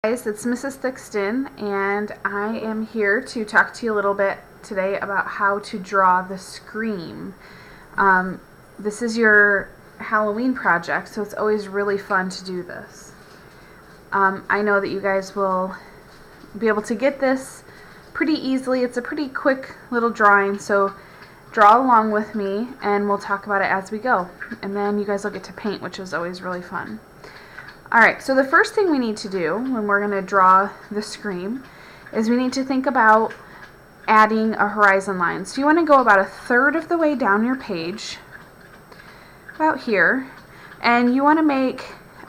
Guys, it's Mrs. Thixton, and I am here to talk to you a little bit today about how to draw the Scream. This is your Halloween project, so it's always really fun to do this. I know that you guys will be able to get this pretty easily. It's a pretty quick little drawing, so draw along with me and we'll talk about it as we go. And then you guys will get to paint, which is always really fun. Alright, so the first thing we need to do when we're going to draw the Scream is we need to think about adding a horizon line. So you want to go about 1/3 of the way down your page, about here, and you want to make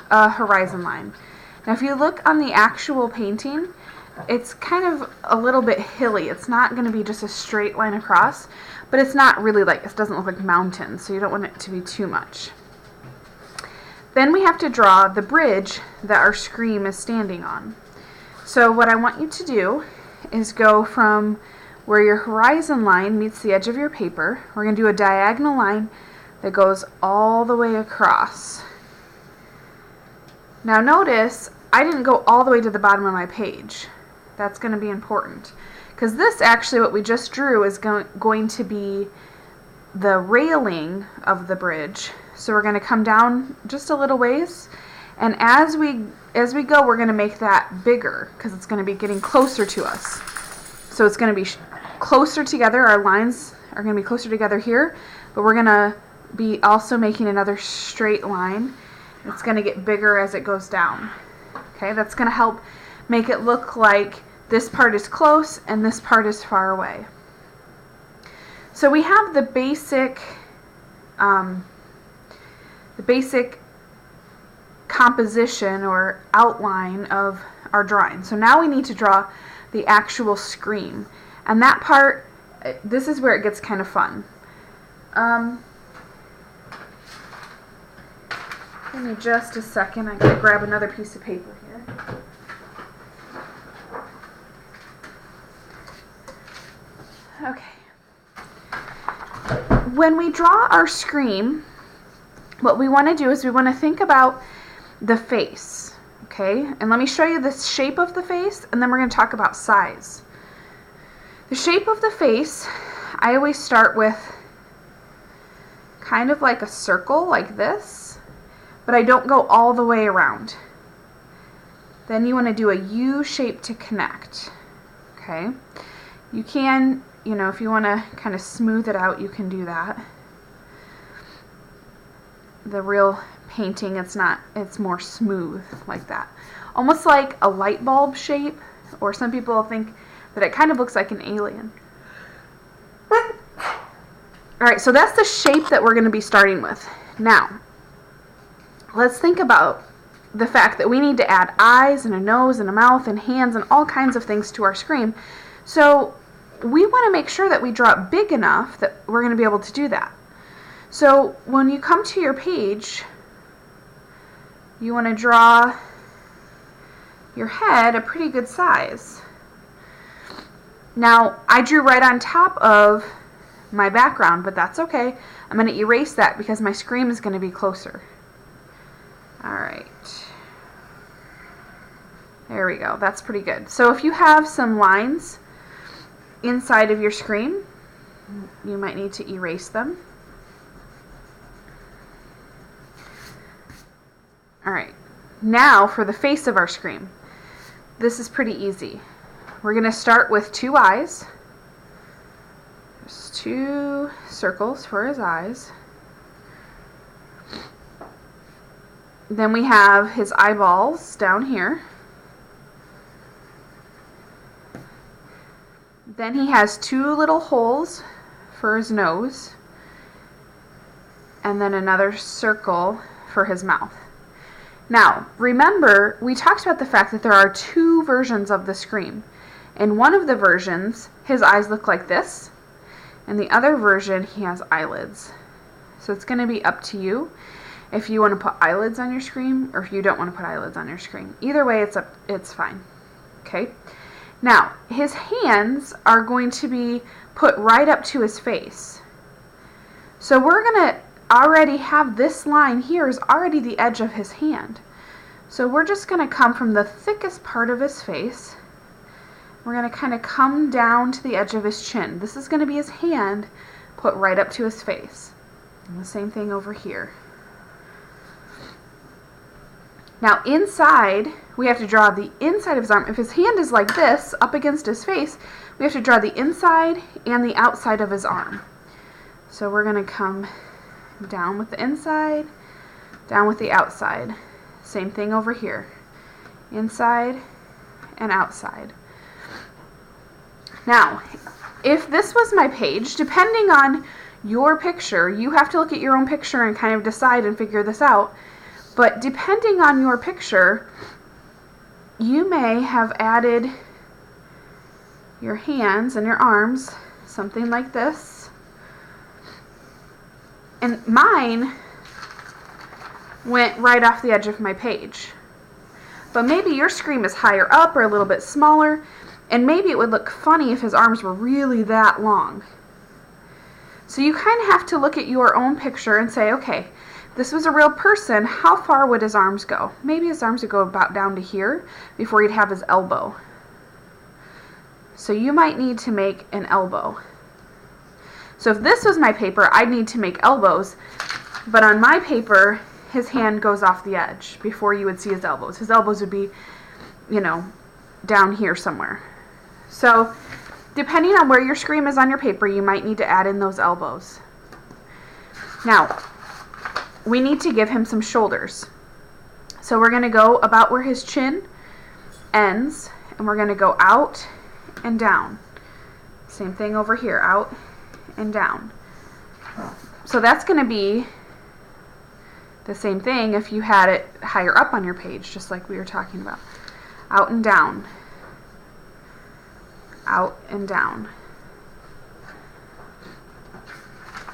a horizon line. Now if you look on the actual painting, it's kind of a little bit hilly. It's not going to be just a straight line across, but it's not really like, it doesn't look like mountains, so you don't want it to be too much. Then we have to draw the bridge that our Scream is standing on. So what I want you to do is go from where your horizon line meets the edge of your paper. We're going to do a diagonal line that goes all the way across. Now notice I didn't go all the way to the bottom of my page. That's going to be important, because this actually, what we just drew, is going to be the railing of the bridge. So we're going to come down just a little ways, and as we go, we're going to make that bigger because it's going to be getting closer to us. So it's going to be closer together. Our lines are going to be closer together here, but we're going to be also making another straight line. It's going to get bigger as it goes down. Okay, that's going to help make it look like this part is close and this part is far away. So we have the basic composition or outline of our drawing. So now we need to draw the actual Scream, and that part, this is where it gets kind of fun. Give me just a second. I gotta grab another piece of paper here. Okay. When we draw our Scream, what we want to do is we want to think about the face, okay? And let me show you the shape of the face, and then we're going to talk about size. The shape of the face, I always start with kind of like a circle like this, but I don't go all the way around. Then you want to do a U shape to connect, okay? You can, if you want to kind of smooth it out, you can do that. The real painting, it's more smooth like that. Almost like a light bulb shape, or some people think that it kind of looks like an alien. Alright, so that's the shape that we're going to be starting with. Now, let's think about the fact that we need to add eyes and a nose and a mouth and hands and all kinds of things to our Scream. So we want to make sure that we draw it big enough that we're going to be able to do that. So when you come to your page, you want to draw your head a pretty good size. Now, I drew right on top of my background, but that's okay. I'm going to erase that because my Scream is going to be closer. Alright. There we go. That's pretty good. So if you have some lines inside of your Scream, you might need to erase them. Alright, now for the face of our Scream. This is pretty easy. We're going to start with 2 eyes. There's 2 circles for his eyes. Then we have his eyeballs down here. Then he has 2 little holes for his nose. And then another circle for his mouth. Now, remember, we talked about the fact that there are 2 versions of the Scream. In one of the versions, his eyes look like this. In the other version, he has eyelids. So it's going to be up to you if you want to put eyelids on your Scream or if you don't want to put eyelids on your Scream. Either way, it's fine. Okay? Now, his hands are going to be put right up to his face. So we're going to already have this line here is already the edge of his hand. So we're just going to come from the thickest part of his face. We're going to kind of come down to the edge of his chin. This is going to be his hand put right up to his face. And the same thing over here. Now inside, we have to draw the inside of his arm. If his hand is like this, up against his face, we have to draw the inside and the outside of his arm. So we're going to come down with the inside, down with the outside. Same thing over here. Inside and outside. Now, if this was my page, depending on your picture, you have to look at your own picture and kind of decide and figure this out. But depending on your picture, you may have added your hands and your arms, something like this. And mine went right off the edge of my page. But maybe your scream is higher up or a little bit smaller, and maybe it would look funny if his arms were really that long. So you kind of have to look at your own picture and say, okay, this was a real person, how far would his arms go? Maybe his arms would go about down to here before he'd have his elbow. So you might need to make an elbow. So if this was my paper, I'd need to make elbows, but on my paper, his hand goes off the edge before you would see his elbows. His elbows would be, you know, down here somewhere. So depending on where your scream is on your paper, you might need to add in those elbows. Now, we need to give him some shoulders. So we're going to go about where his chin ends, and we're going to go out and down. Same thing over here, out and down. So that's going to be the same thing if you had it higher up on your page, just like we were talking about. Out and down. Out and down.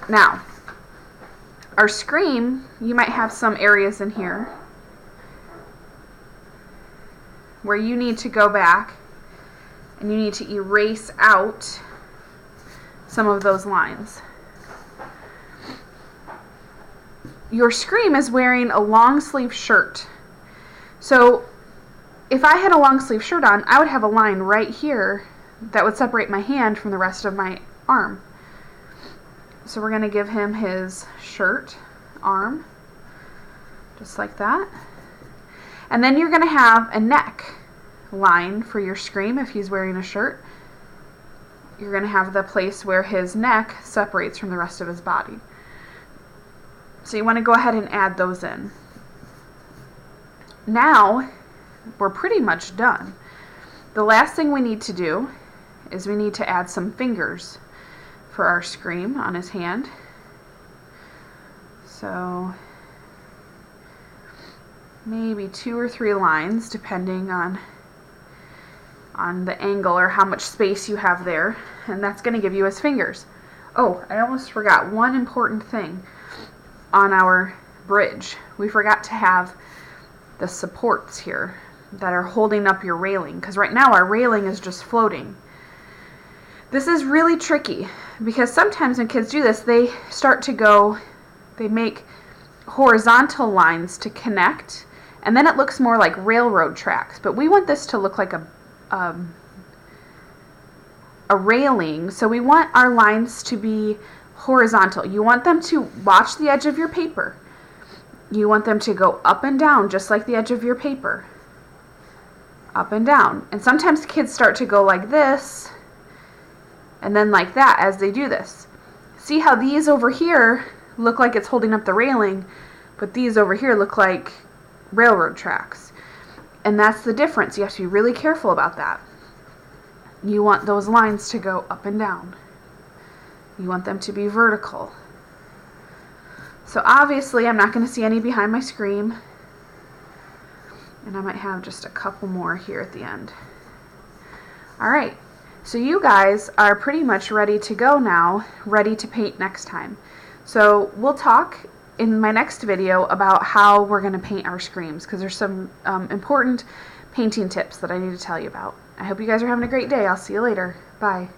Now, our scream, you might have some areas in here where you need to go back and you need to erase out some of those lines. Your scream is wearing a long sleeve shirt. So if I had a long sleeve shirt on, I would have a line right here that would separate my hand from the rest of my arm. So we're going to give him his shirt arm, just like that. And then you're going to have a neck line for your scream if he's wearing a shirt. You're going to have the place where his neck separates from the rest of his body. So you want to go ahead and add those in. Now, we're pretty much done. The last thing we need to do is we need to add some fingers for our scream on his hand. So maybe 2 or 3 lines depending on the angle or how much space you have there, and that's going to give you his fingers. Oh, I almost forgot one important thing on our bridge. We forgot to have the supports here that are holding up your railing, because right now our railing is just floating. This is really tricky because sometimes when kids do this, they start to go, they make horizontal lines to connect, and then it looks more like railroad tracks. But we want this to look like a railing, so we want our lines to be horizontal. You want them to watch the edge of your paper. You want them to go up and down just like the edge of your paper. Up and down. And sometimes kids start to go like this and then like that as they do this. See how these over here look like it's holding up the railing, but these over here look like railroad tracks. And that's the difference. You have to be really careful about that. You want those lines to go up and down. You want them to be vertical. So obviously I'm not going to see any behind my scream. And I might have just a couple more here at the end. Alright, so you guys are pretty much ready to go now, ready to paint next time. So we'll talk in my next video about how we're going to paint our screams, because there's some important painting tips that I need to tell you about. I hope you guys are having a great day. I'll see you later. Bye.